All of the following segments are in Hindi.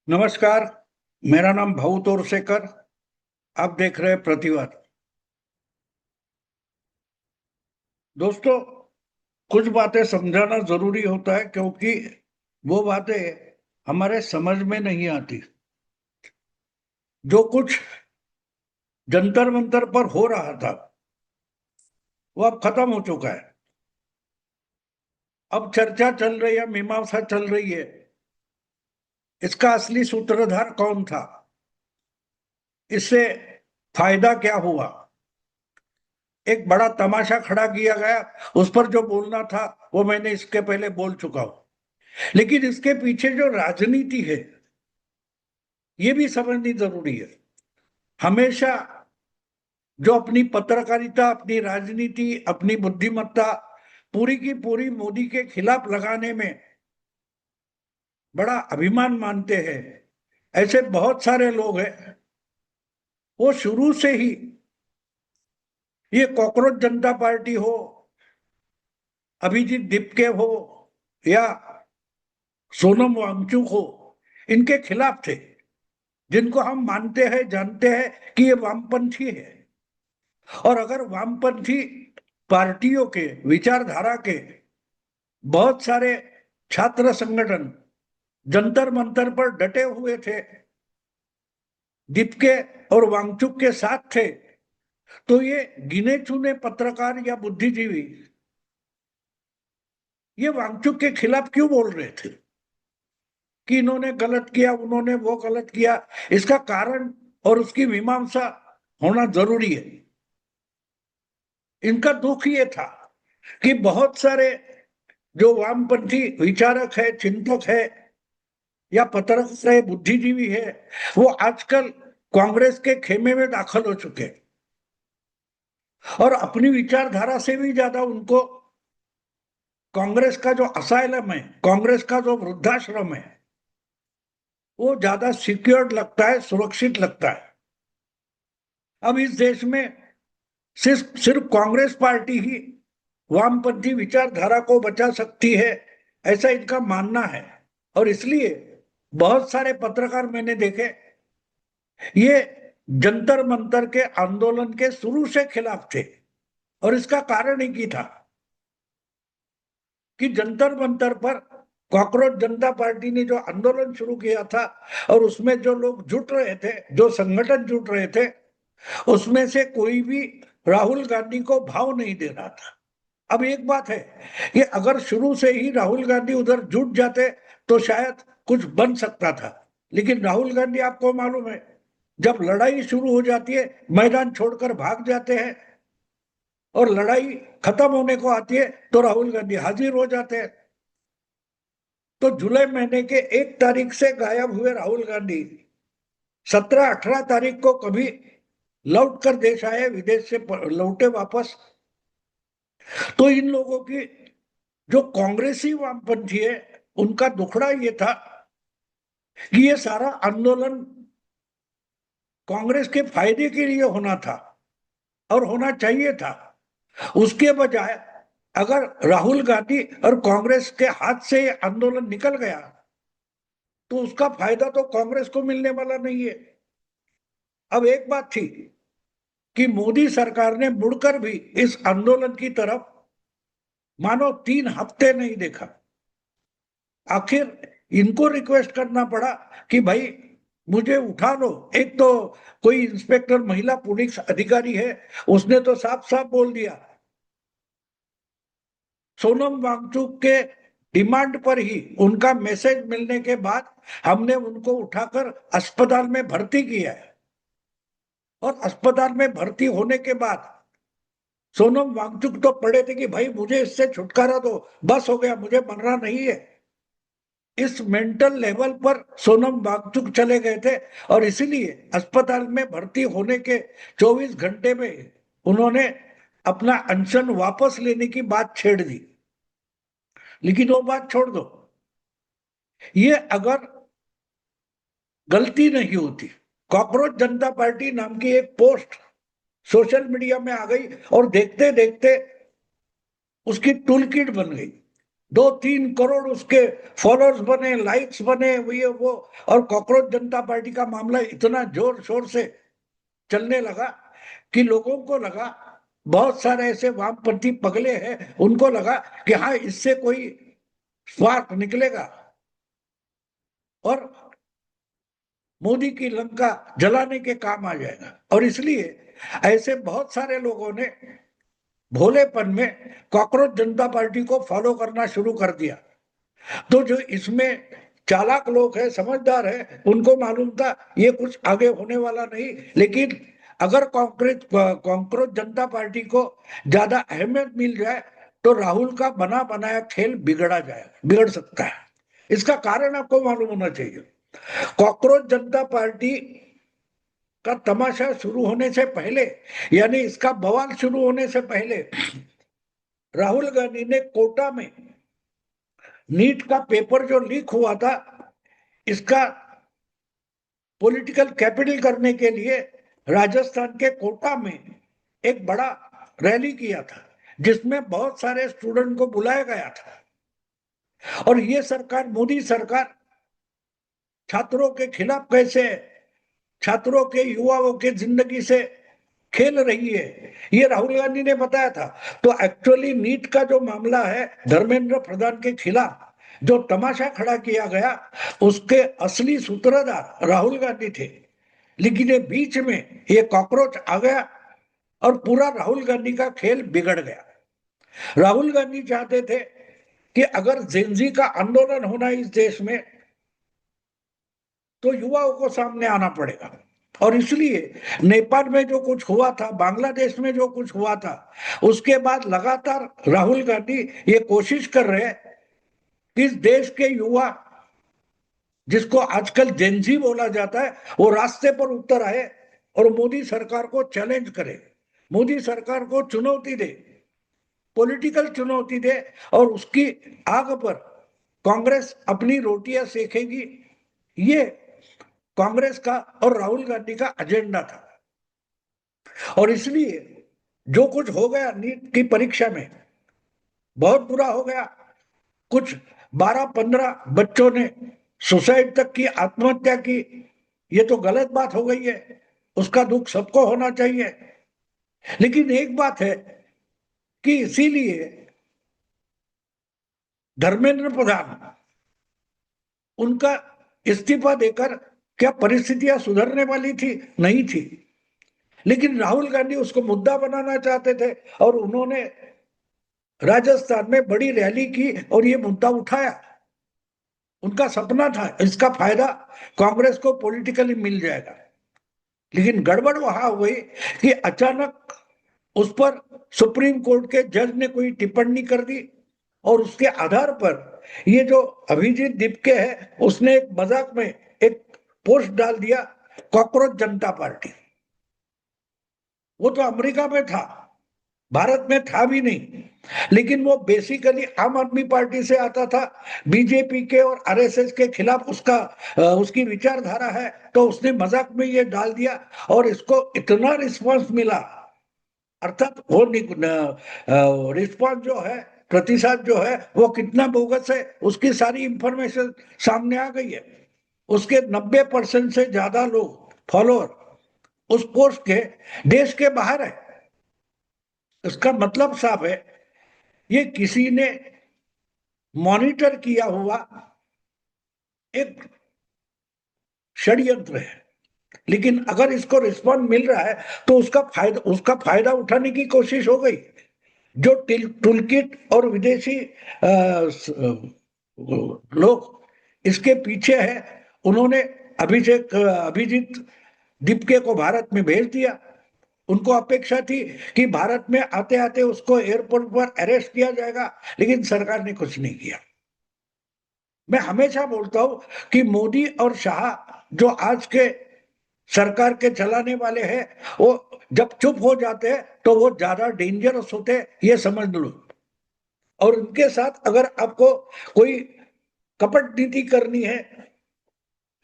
नमस्कार। मेरा नाम भाऊ तोरसेकर। आप देख रहे हैं प्रतिवाद। दोस्तों, कुछ बातें समझाना जरूरी होता है क्योंकि वो बातें हमारे समझ में नहीं आती। जो कुछ जंतर मंतर पर हो रहा था वो अब खत्म हो चुका है। अब चर्चा चल रही है, मीमांसा चल रही है, इसका असली सूत्रधार कौन था, इससे फायदा क्या हुआ। एक बड़ा तमाशा खड़ा किया गया, उस पर जो बोलना था वो मैंने इसके पहले बोल चुका हूं। लेकिन इसके पीछे जो राजनीति है ये भी समझनी जरूरी है। हमेशा जो अपनी पत्रकारिता, अपनी राजनीति, अपनी बुद्धिमत्ता पूरी की पूरी मोदी के खिलाफ लगाने में बड़ा अभिमान मानते हैं, ऐसे बहुत सारे लोग हैं। वो शुरू से ही, ये कॉकरोच जनता पार्टी हो, अभिजीत दीपके हो या सोनम वांगचुक हो, इनके खिलाफ थे, जिनको हम मानते हैं, जानते हैं कि ये वामपंथी है। और अगर वामपंथी पार्टियों के विचारधारा के बहुत सारे छात्र संगठन जंतर मंतर पर डटे हुए थे, दीपके और वांगचुक के साथ थे, तो ये गिने चुने पत्रकार या बुद्धिजीवी ये वांगचुक के खिलाफ क्यों बोल रहे थे कि इन्होंने गलत किया, उन्होंने वो गलत किया। इसका कारण और उसकी मीमांसा होना जरूरी है। इनका दुख ये था कि बहुत सारे जो वामपंथी विचारक है, चिंतक है या पत्रकार है, बुद्धिजीवी है, वो आजकल कांग्रेस के खेमे में दाखिल हो चुके हैं। और अपनी विचारधारा से भी ज्यादा उनको कांग्रेस का जो असाइलम है, कांग्रेस का जो वृद्धाश्रम है, वो ज्यादा सिक्योर्ड लगता है, सुरक्षित लगता है। अब इस देश में सिर्फ सिर्फ कांग्रेस पार्टी ही वामपंथी विचारधारा को बचा सकती है, ऐसा इनका मानना है। और इसलिए बहुत सारे पत्रकार मैंने देखे, ये जंतर मंतर के आंदोलन के शुरू से खिलाफ थे। और इसका कारण एक ही था कि जंतर मंतर पर कॉकरोच जनता पार्टी ने जो आंदोलन शुरू किया था और उसमें जो लोग जुट रहे थे, जो संगठन जुट रहे थे, उसमें से कोई भी राहुल गांधी को भाव नहीं दे रहा था। अब एक बात है कि अगर शुरू से ही राहुल गांधी उधर जुट जाते तो शायद कुछ बन सकता था। लेकिन राहुल गांधी, आपको मालूम है, जब लड़ाई शुरू हो जाती है मैदान छोड़कर भाग जाते हैं, और लड़ाई खत्म होने को आती है तो राहुल गांधी हाजिर हो जाते हैं। तो जुलाई महीने के 1 तारीख से गायब हुए राहुल गांधी 17-18 तारीख को कभी लौट कर देश आए, विदेश से लौटे वापस। तो इन लोगों की जो कांग्रेसी वामपंथी है, उनका दुखड़ा ये था कि ये सारा आंदोलन कांग्रेस के फायदे के लिए होना था और होना चाहिए था। उसके बजाय अगर राहुल गांधी और कांग्रेस के हाथ से ये आंदोलन निकल गया तो उसका फायदा तो कांग्रेस को मिलने वाला नहीं है। अब एक बात थी कि मोदी सरकार ने मुड़कर भी इस आंदोलन की तरफ मानो 3 हफ्ते नहीं देखा। आखिर इनको रिक्वेस्ट करना पड़ा कि भाई मुझे उठा लो। एक तो कोई इंस्पेक्टर महिला पुलिस अधिकारी है, उसने तो साफ साफ बोल दिया, सोनम वांगचुक के डिमांड पर ही, उनका मैसेज मिलने के बाद हमने उनको उठाकर अस्पताल में भर्ती किया है। और अस्पताल में भर्ती होने के बाद सोनम वांगचुक तो पड़े थे कि भाई मुझे इससे छुटकारा दो, बस हो गया, मुझे मरना नहीं है। इस मेंटल लेवल पर सोनम वांगचुक चले गए थे। और इसीलिए अस्पताल में भर्ती होने के 24 घंटे में उन्होंने अपना अनशन वापस लेने की बात छेड़ दी। लेकिन वो बात छोड़ दो, ये अगर गलती नहीं होती, कॉकरोच जनता पार्टी नाम की एक पोस्ट सोशल मीडिया में आ गई और देखते देखते उसकी टूल किट बन गई। 2-3 करोड़ उसके फॉलोअर्स बने, लाइक्स बने, ये वो। और कॉकरोच जनता पार्टी का मामला इतना जोर शोर से चलने लगा कि लोगों को लगा, बहुत सारे ऐसे वामपंथी पगले हैं, उनको लगा कि हाँ, इससे कोई स्वार्थ निकलेगा और मोदी की लंका जलाने के काम आ जाएगा। और इसलिए ऐसे बहुत सारे लोगों ने भोलेपन में कॉकरोच जनता पार्टी को फॉलो करना शुरू कर दिया। तो जो इसमें चालाक लोग हैं, समझदार हैं, उनको मालूम था ये कुछ आगे होने वाला नहीं। लेकिन अगर कॉकरोच जनता पार्टी को ज्यादा अहमियत मिल जाए तो राहुल का बना बनाया खेल बिगड़ सकता है। इसका कारण आपको मालूम होना चाहिए। कॉकरोच जनता पार्टी का तमाशा शुरू होने से पहले, यानी इसका बवाल शुरू होने से पहले, राहुल गांधी ने कोटा में नीट का पेपर जो लीक हुआ था, इसका पॉलिटिकल कैपिटल करने के लिए राजस्थान के कोटा में एक बड़ा रैली किया था, जिसमें बहुत सारे स्टूडेंट को बुलाया गया था। और ये सरकार, मोदी सरकार, छात्रों के खिलाफ कैसे, छात्रों के, युवाओं के जिंदगी से खेल रही है, ये राहुल गांधी ने बताया था। तो एक्चुअली नीट का जो मामला है, धर्मेंद्र प्रधान के खिलाफ जो तमाशा खड़ा किया गया, उसके असली सूत्रधार राहुल गांधी थे। लेकिन ये बीच में ये कॉकरोच आ गया और पूरा राहुल गांधी का खेल बिगड़ गया। राहुल गांधी चाहते थे कि अगर जेनजी का आंदोलन होना इस देश में, तो युवाओं को सामने आना पड़ेगा। और इसलिए नेपाल में जो कुछ हुआ था, बांग्लादेश में जो कुछ हुआ था, उसके बाद लगातार राहुल गांधी ये कोशिश कर रहे हैं कि इस देश के युवा, जिसको आजकल जेनजी बोला जाता है, वो रास्ते पर उतर आए और मोदी सरकार को चैलेंज करे, मोदी सरकार को चुनौती दे, पॉलिटिकल चुनौती दे। और उसकी आग पर कांग्रेस अपनी रोटियां सेकेगी। ये कांग्रेस का और राहुल गांधी का एजेंडा था। और इसलिए जो कुछ हो गया नीट की परीक्षा में, बहुत बुरा हो गया। कुछ 12-15 बच्चों ने सुसाइड तक की, आत्महत्या की। ये तो गलत बात हो गई है, उसका दुख सबको होना चाहिए। लेकिन एक बात है कि इसीलिए धर्मेंद्र प्रधान, उनका इस्तीफा देकर क्या परिस्थितियां सुधरने वाली थी? नहीं थी। लेकिन राहुल गांधी उसको मुद्दा बनाना चाहते थे और उन्होंने राजस्थान में बड़ी रैली की और ये मुद्दा उठाया। उनका सपना था इसका फायदा कांग्रेस को पॉलिटिकली मिल जाएगा। लेकिन गड़बड़ वहां हुई कि अचानक उस पर सुप्रीम कोर्ट के जज ने कोई टिप्पणी कर दी और उसके आधार पर ये जो अभिजीत दिपके है, उसने एक मजाक में एक पोस्ट डाल दिया, कॉकरोच जनता पार्टी। वो तो अमेरिका में था, भारत में था भी नहीं। लेकिन वो बेसिकली आम आदमी पार्टी से आता था, बीजेपी के और आरएसएस के खिलाफ उसका उसकी विचारधारा है, तो उसने मजाक में ये डाल दिया और इसको इतना रिस्पांस मिला। अर्थात वो रिस्पांस जो है, प्रतिशत जो है, वो कितना बोगस है, उसकी सारी इंफॉर्मेशन सामने आ गई है। उसके 90% से ज्यादा लोग, फॉलोअर, उस पोस्ट के देश के बाहर है। इसका मतलब साफ है, ये किसी ने मॉनिटर किया हुआ एक षड्यंत्र है। लेकिन अगर इसको रिस्पॉन्स मिल रहा है तो उसका फायदा उठाने की कोशिश हो गई। जो टूलकिट और विदेशी लोग इसके पीछे है, उन्होंने अभिजीत दिपके को भारत में भेज दिया। उनको अपेक्षा थी कि भारत में आते आते उसको एयरपोर्ट पर अरेस्ट किया जाएगा, लेकिन सरकार ने कुछ नहीं किया। मैं हमेशा बोलता हूं कि मोदी और शाह जो आज के सरकार के चलाने वाले हैं, वो जब चुप हो जाते हैं तो वो ज्यादा डेंजरस होते हैं, ये समझ लो। और उनके साथ अगर आपको कोई कपट नीति करनी है,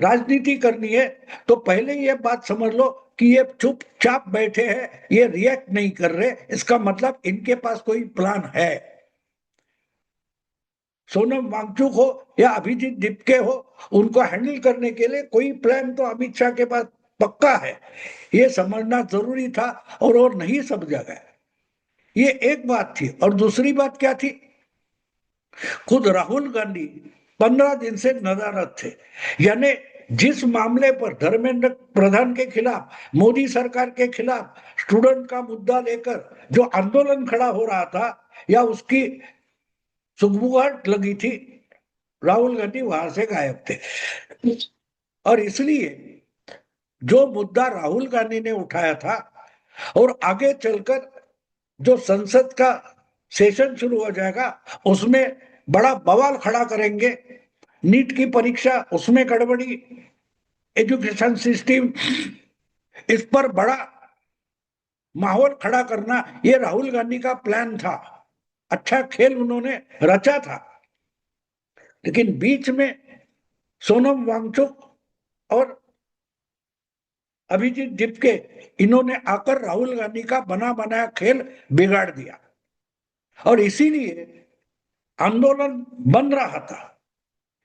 राजनीति करनी है, तो पहले ये बात समझ लो कि ये चुपचाप बैठे हैं, ये रिएक्ट नहीं कर रहे, इसका मतलब इनके पास कोई प्लान है। सोनम वांगचुक हो या अभिजीत दीपके हो, उनको हैंडल करने के लिए कोई प्लान तो अमित शाह के पास पक्का है, ये समझना जरूरी था और वो नहीं समझा गया। ये एक बात थी। और दूसरी बात क्या थी, खुद राहुल गांधी 15 दिन से नदारद थे। यानी जिस मामले पर धर्मेंद्र प्रधान के खिलाफ, मोदी सरकार के खिलाफ स्टूडेंट का मुद्दा लेकर जो आंदोलन खड़ा हो रहा था या उसकी सुगबुगाहट लगी थी, राहुल गांधी वहां से गायब थे। और इसलिए जो मुद्दा राहुल गांधी ने उठाया था और आगे चलकर जो संसद का सेशन शुरू हो जाएगा उसमें बड़ा बवाल खड़ा करेंगे, नीट की परीक्षा उसमें गड़बड़ी, एजुकेशन सिस्टम, इस पर बड़ा माहौल खड़ा करना, ये राहुल गांधी का प्लान था। अच्छा खेल उन्होंने रचा था। लेकिन बीच में सोनम वांगचुक और अभिजीत दीपके, इन्होंने आकर राहुल गांधी का बना बनाया खेल बिगाड़ दिया और इसीलिए आंदोलन बन रहा था।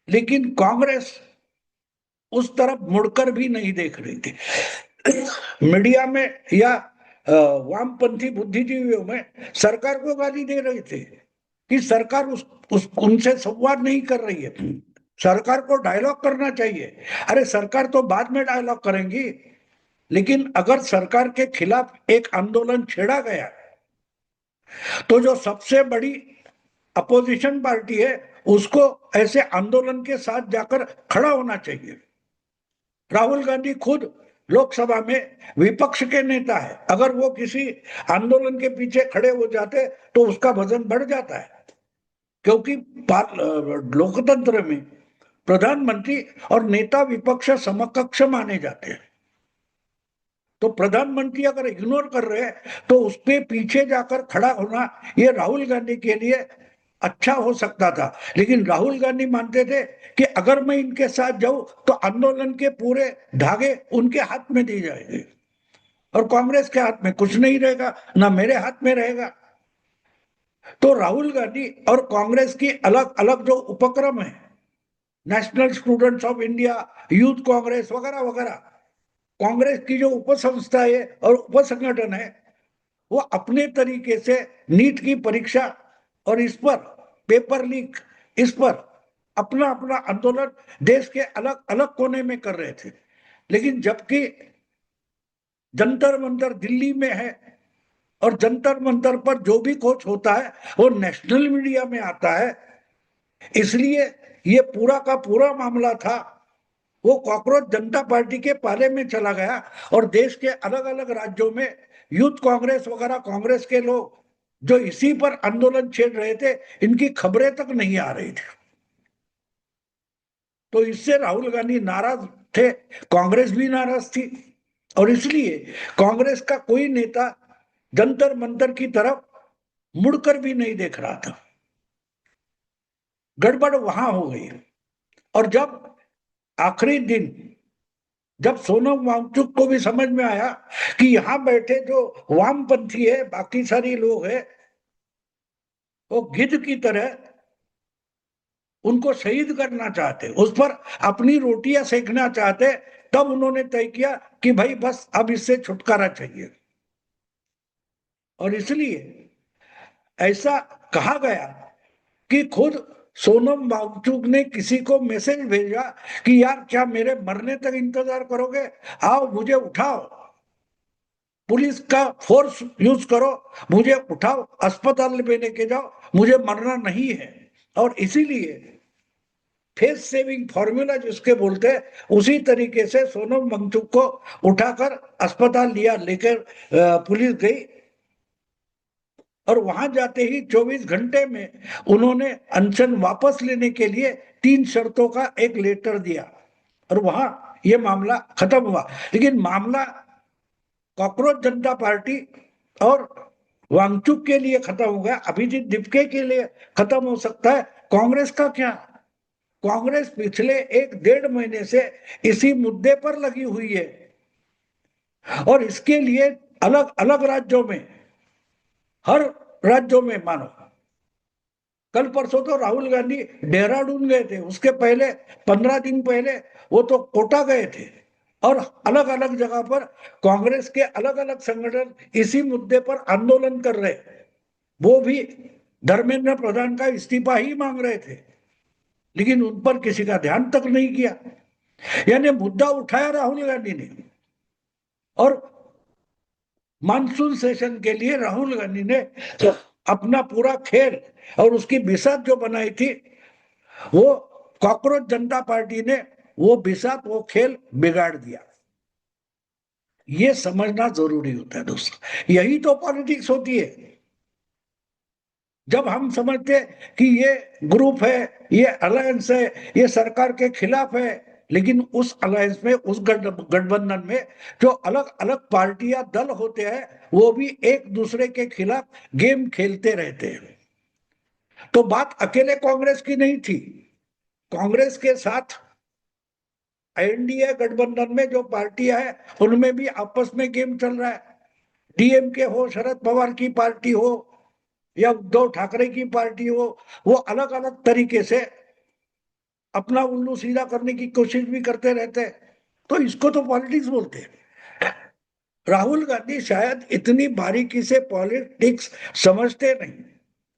लेकिन कांग्रेस उस तरफ मुड़कर भी नहीं देख रही थी। मीडिया में या वामपंथी बुद्धिजीवियों में सरकार को गाली दे रहे थे कि सरकार उनसे संवाद नहीं कर रही है, सरकार को डायलॉग करना चाहिए। अरे सरकार तो बाद में डायलॉग करेंगी, लेकिन अगर सरकार के खिलाफ एक आंदोलन छेड़ा गया तो जो सबसे बड़ी अपोजिशन पार्टी है उसको ऐसे आंदोलन के साथ जाकर खड़ा होना चाहिए। राहुल गांधी खुद लोकसभा में विपक्ष के नेता है, अगर वो किसी आंदोलन के पीछे खड़े हो जाते तो उसका वजन बढ़ जाता है, क्योंकि लोकतंत्र में प्रधानमंत्री और नेता विपक्ष समकक्ष माने जाते हैं। तो प्रधानमंत्री अगर इग्नोर कर रहे हैं तो उसके पीछे जाकर खड़ा होना ये राहुल गांधी के लिए अच्छा हो सकता था। लेकिन राहुल गांधी मानते थे कि अगर मैं इनके साथ जाऊं तो आंदोलन के पूरे धागे उनके हाथ में दी जाएंगे और कांग्रेस के हाथ में कुछ नहीं रहेगा, ना मेरे हाथ में रहेगा। तो राहुल गांधी और कांग्रेस की अलग अलग जो उपक्रम है, national students of India, youth Congress वगैरह वगैरह, कांग्रेस की जो उपसंस्था है और उपसंगठन है, वो अपने तरीके से नीट की परीक्षा और इस पर पेपर लीक, इस पर अपना अपना आंदोलन देश के अलग अलग कोने में कर रहे थे। लेकिन जबकि जंतर मंतर दिल्ली में है और जंतर मंतर पर जो भी कुछ होता है वो नेशनल मीडिया में आता है, इसलिए ये पूरा का पूरा मामला था वो कॉकरोच जनता पार्टी के पाले में चला गया और देश के अलग अलग राज्यों में यूथ कांग्रेस वगैरह कांग्रेस के लोग जो इसी पर आंदोलन छेड़ रहे थे, इनकी खबरें तक नहीं आ रही थी। तो इससे राहुल गांधी नाराज थे, कांग्रेस भी नाराज थी और इसलिए कांग्रेस का कोई नेता जंतर मंतर की तरफ मुड़कर भी नहीं देख रहा था। गड़बड़ वहां हो गई। और जब आखिरी दिन जब सोनम वांगचुक को भी समझ में आया कि यहां बैठे जो वामपंथी है, बाकी सारी लोग है, वो गिद्ध की तरह उनको शहीद करना चाहते, उस पर अपनी रोटियां सेकना चाहते, तब उन्होंने तय किया कि भाई बस अब इससे छुटकारा चाहिए। और इसलिए ऐसा कहा गया कि खुद सोनम वांगचुक ने किसी को मैसेज भेजा कि यार क्या मेरे मरने तक इंतजार करोगे, आओ मुझे उठाओ, पुलिस का फोर्स यूज करो, मुझे उठाओ, अस्पताल में लेके जाओ, मुझे मरना नहीं है। और इसीलिए फेस सेविंग फॉर्मूला जिसके बोलते हैं, उसी तरीके से सोनम वांगचुक को उठाकर अस्पताल लिया, लेकर पुलिस गई और वहां जाते ही 24 घंटे में उन्होंने अनशन वापस लेने के लिए 3 शर्तों का एक लेटर दिया और वहां यह मामला खत्म हुआ। लेकिन मामला कॉकरोच जनता पार्टी और वांगचुक के लिए खत्म हो गया, अभिजीत दीपके के लिए खत्म हो सकता है, कांग्रेस का क्या? कांग्रेस पिछले 1-1.5 महीने से इसी मुद्दे पर लगी हुई है और इसके लिए अलग अलग राज्यों में, हर राज्यों में मानो कल परसों तो राहुल गांधी देहरादून गए थे, उसके पहले 15 दिन पहले वो तो कोटा गए थे। और अलग अलग जगह पर कांग्रेस के अलग अलग संगठन इसी मुद्दे पर आंदोलन कर रहे, वो भी धर्मेंद्र प्रधान का इस्तीफा ही मांग रहे थे, लेकिन उन पर किसी का ध्यान तक नहीं किया। यानी मुद्दा उठाया राहुल गांधी ने, और मानसून सेशन के लिए राहुल गांधी ने अपना पूरा खेल और उसकी बिसात जो बनाई थी, वो कॉकरोच जनता पार्टी ने वो बिसात, वो खेल बिगाड़ दिया। ये समझना जरूरी होता है दोस्तों, यही तो पॉलिटिक्स होती है। जब हम समझते कि ये ग्रुप है, ये अलायंस है, ये सरकार के खिलाफ है, लेकिन उस अलायंस में, उस गठबंधन में जो अलग अलग पार्टियां, दल होते हैं, वो भी एक दूसरे के खिलाफ गेम खेलते रहते हैं। तो बात अकेले कांग्रेस की नहीं थी, कांग्रेस के साथ एनडीए गठबंधन में जो पार्टियां हैं, उनमें भी आपस में गेम चल रहा है। डीएमके हो, शरद पवार की पार्टी हो, या उद्धव ठाकरे की पार्टी हो, वो अलग अलग तरीके से अपना उल्लू सीधा करने की कोशिश भी करते रहते हैं। तो इसको तो पॉलिटिक्स बोलते हैं। राहुल गांधी शायद इतनी बारीकी से पॉलिटिक्स समझते नहीं,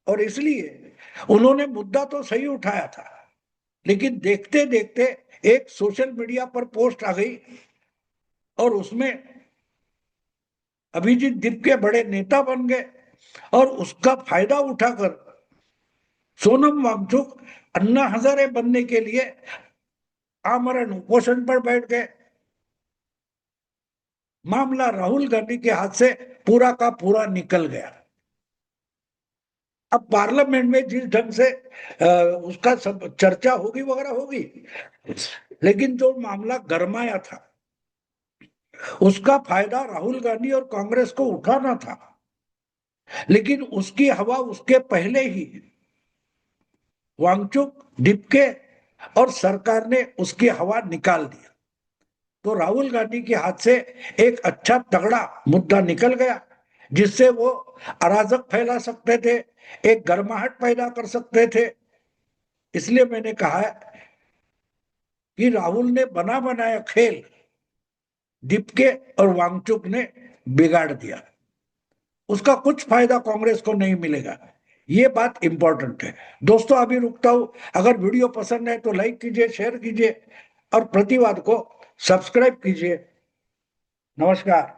और इसलिए उन्होंने मुद्दा तो सही उठाया था, लेकिन देखते देखते एक सोशल मीडिया पर पोस्ट आ गई, और उसमें अभिजीत दीप बड़े नेता बन गए, और उसका फायदा उठाकर सोनम वांगचुक अन्ना हजारे बनने के लिए आमरण उपोषण पर बैठ गए। मामला राहुल गांधी के हाथ से पूरा का पूरा निकल गया। अब पार्लियामेंट में जिस ढंग से उसका सब चर्चा होगी वगैरह होगी, लेकिन जो मामला गरमाया था, उसका फायदा राहुल गांधी और कांग्रेस को उठाना था, लेकिन उसकी हवा उसके पहले ही वांगचुक, डिपके और सरकार ने उसकी हवा निकाल दी। तो राहुल गांधी के हाथ से एक अच्छा तगड़ा मुद्दा निकल गया, जिससे वो अराजक फैला सकते थे, एक गर्माहट पैदा कर सकते थे। इसलिए मैंने कहा है कि राहुल ने बना बनाया खेल डिपके और वांगचुक ने बिगाड़ दिया, उसका कुछ फायदा कांग्रेस को नहीं मिलेगा। ये बात इंपॉर्टेंट है दोस्तों। अभी रुकता हूं, अगर वीडियो पसंद है तो लाइक कीजिए, शेयर कीजिए, और प्रतिवाद को सब्सक्राइब कीजिए। नमस्कार।